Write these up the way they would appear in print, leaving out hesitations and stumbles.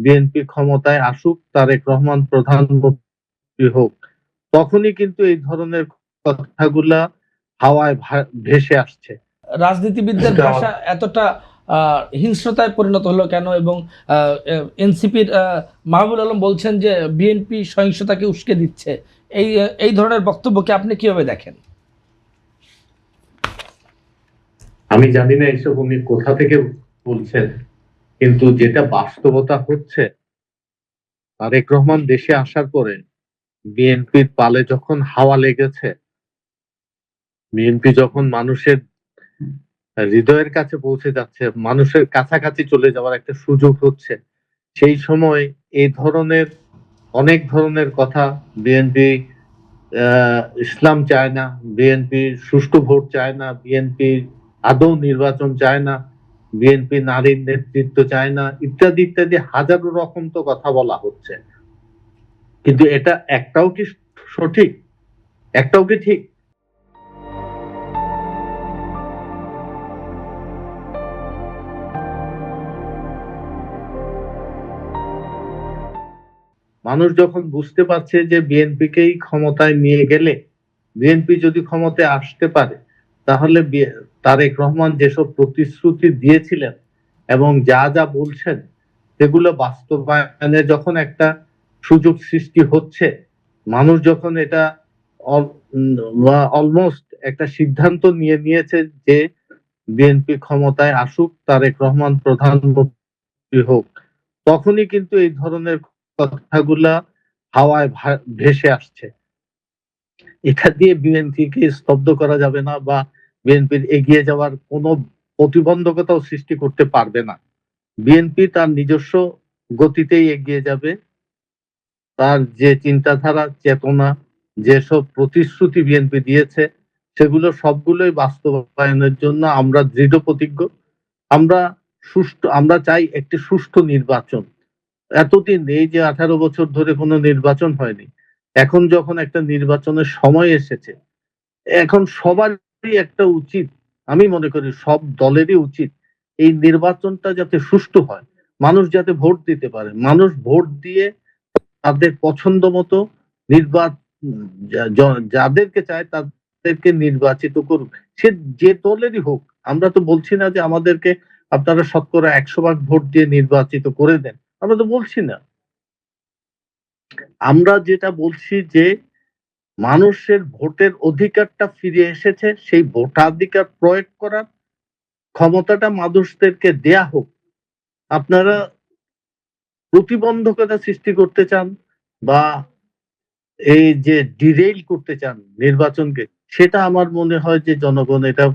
BNP ক্ষমতায় আসুক, তারেক রহমান প্রধানমন্ত্রী হোক, তখনই কিন্তু এই ধরনের কথাগুলা হাওয়ায় ভেসে আসছে। রাজনীতিবিদদের ভাষা এতটা হিংস্রতায় পরিণত হলো কেন? এবং এনসিপির মাহবুব আলম বলছেন যে বিএনপি সহিংসতাকে উস্কে দিচ্ছে। এই ধরনের বক্তব্যকে আপনি কিভাবে দেখেন? আমি জানি না এইসব উনি কোথা থেকে বলছেন, কিন্তু যেটা বাস্তবতা হচ্ছে, তারেক রহমান দেশে আসার পরে বিএনপির পালে যখন হাওয়া লেগেছে, বিএনপি যখন মানুষের হৃদয়ের কাছে পৌঁছে যাচ্ছে, মানুষের কাছাকাছি চলে যাওয়ার একটা সুযোগ হচ্ছে, সেই সময় এই ধরনের অনেক ধরনের কথা, বিএনপি ইসলাম চায় না, বিএনপি সুষ্ঠু ভোট চায় না, বিএনপি আদৌ নির্বাচন চায় না, বিএনপি নারীর নেতৃত্ব চায় না, ইত্যাদি ইত্যাদি হাজারো রকম তো কথা বলা হচ্ছে, কিন্তু এটা একটাও কি সঠিক? একটাও কি ঠিক? মানুষ যখন বুঝতে পারছে যে বিএনপিকেই ক্ষমতায় নিয়ে গেলে, বিএনপি যদি ক্ষমতায় আসতে পারে, তাহলে তারেক রহমান যেসব প্রতিশ্রুতি দিয়েছিলেন এবং যা যা বলছেন সেগুলো বাস্তবায়নে যখন একটা সুযোগ সৃষ্টি হচ্ছে, মানুষ যখন এটা অলমোস্ট একটা সিদ্ধান্ত নিয়ে নিয়েছে যে বিএনপি ক্ষমতায় আসুক, তারেক রহমান প্রধানমন্ত্রী হোক, তখনই কিন্তু এই ধরনের কথাগুলা হাওয়ায় ভেসে আসছে। এটা দিয়ে বিএনপিকে স্তব্ধ করা যাবে না, বা বিএনপির এগিয়ে যাওয়ার কোনো প্রতিবন্ধকতাও সৃষ্টি করতে পারবে না। বিএনপি তার নিজস্ব গতিতেই এগিয়ে যাবে। তার যে চিন্তাধারা, চেতনা, যেসব প্রতিশ্রুতি বিএনপি দিয়েছে, সেগুলো সবগুলোই বাস্তবায়নের জন্য আমরা দৃঢ় প্রতিজ্ঞ। আমরা চাই একটি সুষ্ঠু নির্বাচন। এতদিন এই যে 18 বছর ধরে কোনো নির্বাচন হয়নি, এখন যখন একটা নির্বাচনের সময় এসেছে, এখন সবারই একটা উচিত, আমি মনে করি সব দলেরই উচিত, এই নির্বাচনটা যাতে সুষ্ঠু হয়, মানুষ যাতে ভোট দিতে পারে, মানুষ ভোট দিয়ে তাদের পছন্দ মতো যাদেরকে চায় তাদেরকে নির্বাচিত করুক, সে যে দলেরই হোক। আমরা তো বলছি না যে আমাদেরকে আপনারা শতকরা 100% ভোট দিয়ে নির্বাচিত করে দেন, আমরা তো বলছি না। আমরা যেটা বলছি যে মানুষের ভোটের অধিকারটা ফিরে এসেছে, সেই ভোটাধিকার প্রয়োগ করার ক্ষমতাটা মানুষদেরকে দেয়া হোক। আপনারা প্রতিবন্ধকতা সৃষ্টি করতে চান বা এই যে ডিরেইল করতে চান নির্বাচনকে, সেটা আমার মনে হয় যে জনগণ এটা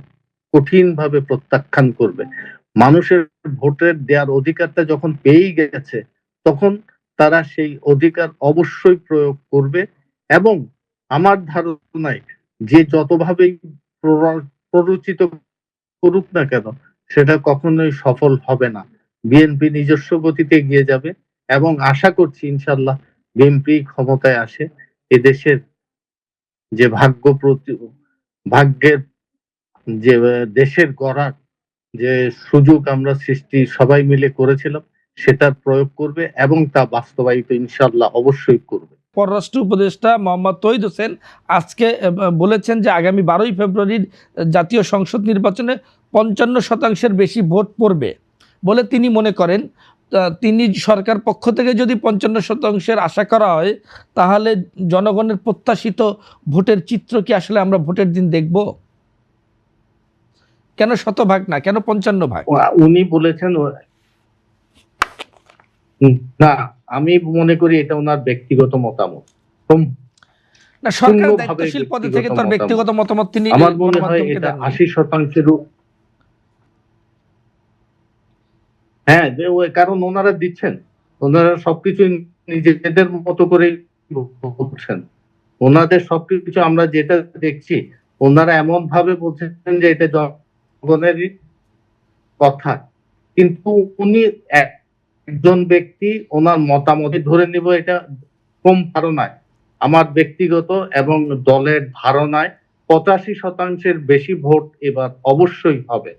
কঠিনভাবে প্রত্যাখ্যান করবে। মানুষের ভোটের দেওয়ার অধিকারটা যখন পেয়েই গেছে, তখন তারা সেই অধিকার অবশ্যই প্রয়োগ করবে, এবং আমার ধারণায় যে যতভাবেই প্ররোচিত করুক না কেন, সেটা কখনোই সফল হবে না। বিএনপি নিজস্ব গতিতে এগিয়ে যাবে, এবং আশা করছি ইনশাল্লাহ বিএনপি ক্ষমতায় আসে, এদেশের যে ভাগ্যের যে দেশের গড়ার যে সুযোগ আমরা সৃষ্টি সবাই মিলে করেছিলাম, সেটার প্রয়োগ করবে এবং তা বাস্তবায়িত ইনশাল্লাহ অবশ্যই করবে। পররাষ্ট্র উপদেষ্টা মোহাম্মদ তৌহিদ হোসেন আজকে বলেছেন যে আগামী 12ই ফেব্রুয়ারির জাতীয় সংসদ নির্বাচনে 55% বেশি ভোট পড়বে বলে তিনি মনে করেন। তিনি সরকার পক্ষ থেকে যদি 55% আশা করা হয়, তাহলে জনগণের প্রত্যাশিত ভোটের চিত্র কি আসলে আমরা ভোটের দিন দেখব? কেন 100% না, কেন 55%? উনি বলেছেন না, আমি মনে করি এটা ওনার ব্যক্তিগত মতামত। না, সরকার দায়িত্বশীল পদে থেকে তার ব্যক্তিগত মতামত তিনি, আমার মনে হয় এটা 80%। হ্যাঁ, কারণ ওনারা দিচ্ছেন, ওনারা সবকিছু নিজেদের মতো করে বলছেন, ওনাদের সবকিছু আমরা যেটা দেখছি, ওনারা এমন ভাবে বলছেন যে এটা জনগণেরই কথা, কিন্তু উনি একজন ব্যক্তি, ওনার মতামত ধরে নিব এটা কম ধারণায়, আমার ব্যক্তিগত এবং দলের ধারণায় 85%-এর বেশি ভোট এবার অবশ্যই হবে।